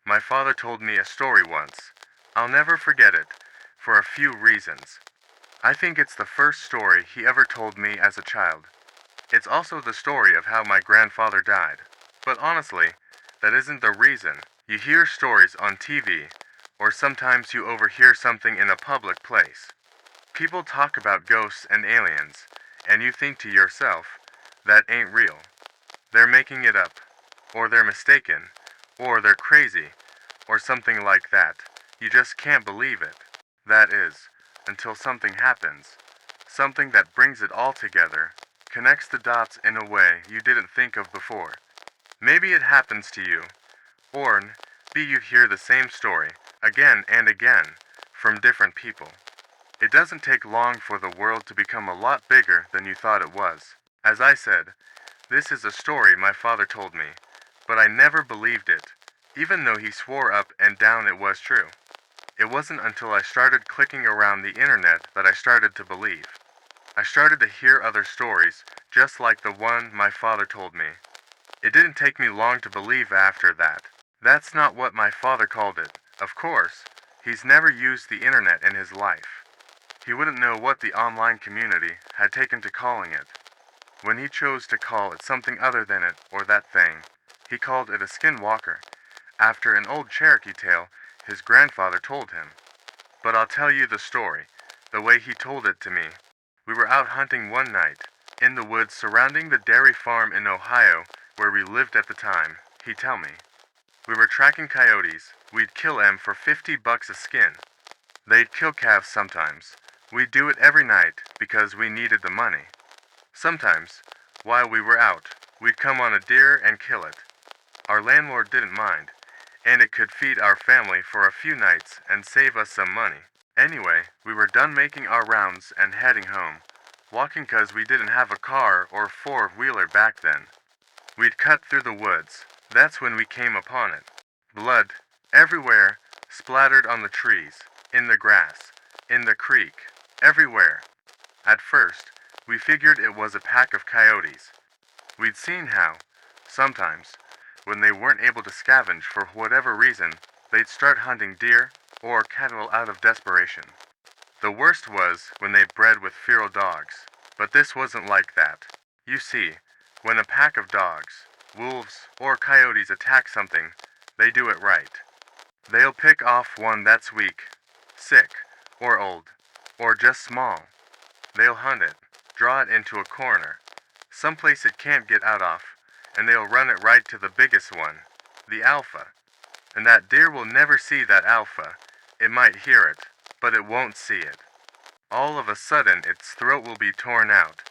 My father told me a story once. I'll never forget it, for a few reasons. I think it's the first story he ever told me as a child. It's also the story of how my grandfather died. But honestly, that isn't the reason. You hear stories on TV, or sometimes you overhear something in a public place. People talk about ghosts and aliens, and you think to yourself, that ain't real. They're making it up, or they're mistaken, or they're crazy, or something like that. You just can't believe it. That is, until something happens. Something that brings it all together, connects the dots in a way you didn't think of before. Maybe it happens to you, or be you hear the same story, again and again, from different people. It doesn't take long for the world to become a lot bigger than you thought it was. As I said, this is a story my father told me, but I never believed it, even though he swore up and down it was true. It wasn't until I started clicking around the internet that I started to believe. I started to hear other stories, just like the one my father told me. It didn't take me long to believe after that. That's not what my father called it. Of course, he's never used the internet in his life. He wouldn't know what the online community had taken to calling it. When he chose to call it something other than it or that thing, he called it a skinwalker, after an old Cherokee tale his grandfather told him. But I'll tell you the story, the way he told it to me. We were out hunting one night, in the woods surrounding the dairy farm in Ohio where we lived at the time, he'd tell me. We were tracking coyotes. We'd kill 'em for $50 a skin. They'd kill calves sometimes. We'd do it every night because we needed the money. Sometimes, while we were out, we'd come on a deer and kill it. Our landlord didn't mind, and it could feed our family for a few nights and save us some money. Anyway, we were done making our rounds and heading home, walking 'cause we didn't have a car or four-wheeler back then. We'd cut through the woods. That's when we came upon it. Blood, everywhere, splattered on the trees, in the grass, in the creek, everywhere. At first, we figured it was a pack of coyotes. We'd seen how, sometimes, when they weren't able to scavenge for whatever reason, they'd start hunting deer or cattle out of desperation. The worst was when they bred with feral dogs, but this wasn't like that. You see, when a pack of dogs, wolves, or coyotes attack something, they do it right. They'll pick off one that's weak, sick, or old, or just small. They'll hunt it, draw it into a corner, someplace it can't get out of, and they'll run it right to the biggest one, the alpha. And that deer will never see that alpha. It might hear it, but it won't see it. All of a sudden, its throat will be torn out,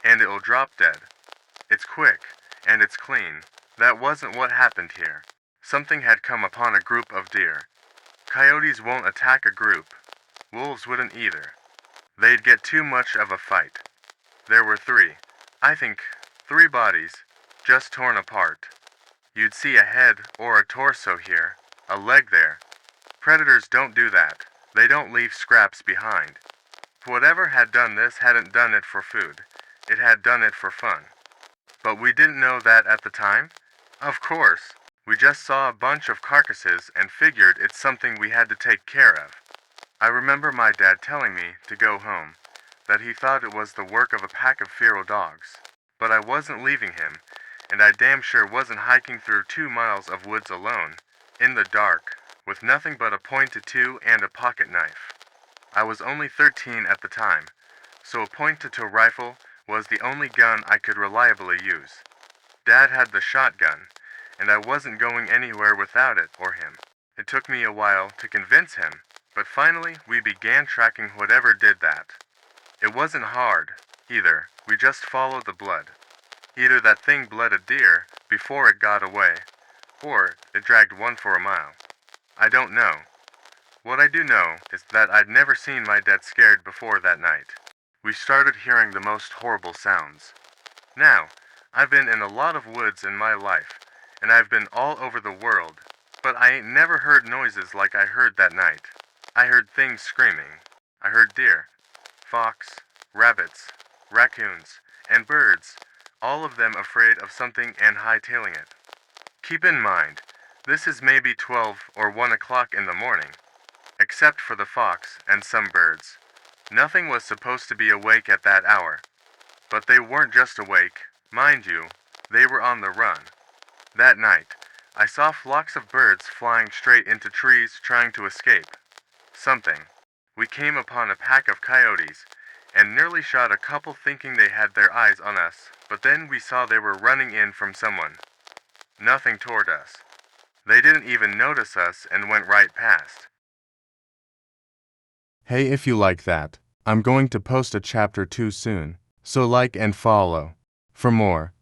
and it'll drop dead. It's quick, and it's clean. That wasn't what happened here. Something had come upon a group of deer. Coyotes won't attack a group. Wolves wouldn't either. They'd get too much of a fight. There were three bodies, just torn apart. You'd see a head or a torso here, a leg there. Predators don't do that. They don't leave scraps behind. Whatever had done this hadn't done it for food. It had done it for fun. But we didn't know that at the time? Of course. We just saw a bunch of carcasses and figured it's something we had to take care of. I remember my dad telling me to go home, that he thought it was the work of a pack of feral dogs. But I wasn't leaving him, and I damn sure wasn't hiking through 2 miles of woods alone, in the dark, with nothing but a .22 and a pocket knife. I was only 13 at the time, so a .22 rifle was the only gun I could reliably use. Dad had the shotgun, and I wasn't going anywhere without it or him. It took me a while to convince him, but finally we began tracking whatever did that. It wasn't hard, either. We just followed the blood. Either that thing bled a deer before it got away, or it dragged one for a mile. I don't know. What I do know is that I'd never seen my dad scared before that night. We started hearing the most horrible sounds. Now, I've been in a lot of woods in my life, and I've been all over the world, but I ain't never heard noises like I heard that night. I heard things screaming. I heard deer, fox, rabbits, raccoons, and birds, all of them afraid of something and hightailing it. Keep in mind, This is maybe 12 or 1 o'clock in the morning, except for the fox and some birds. Nothing was supposed to be awake at that hour, but they weren't just awake, mind you, they were on the run. That night, I saw flocks of birds flying straight into trees trying to escape. Something. We came upon a pack of coyotes, and nearly shot a couple thinking they had their eyes on us, but then we saw they were running in from someone. Nothing toward us. They didn't even notice us and went right past. Hey, if you like that, I'm going to post a chapter 2 soon, so like and follow for more.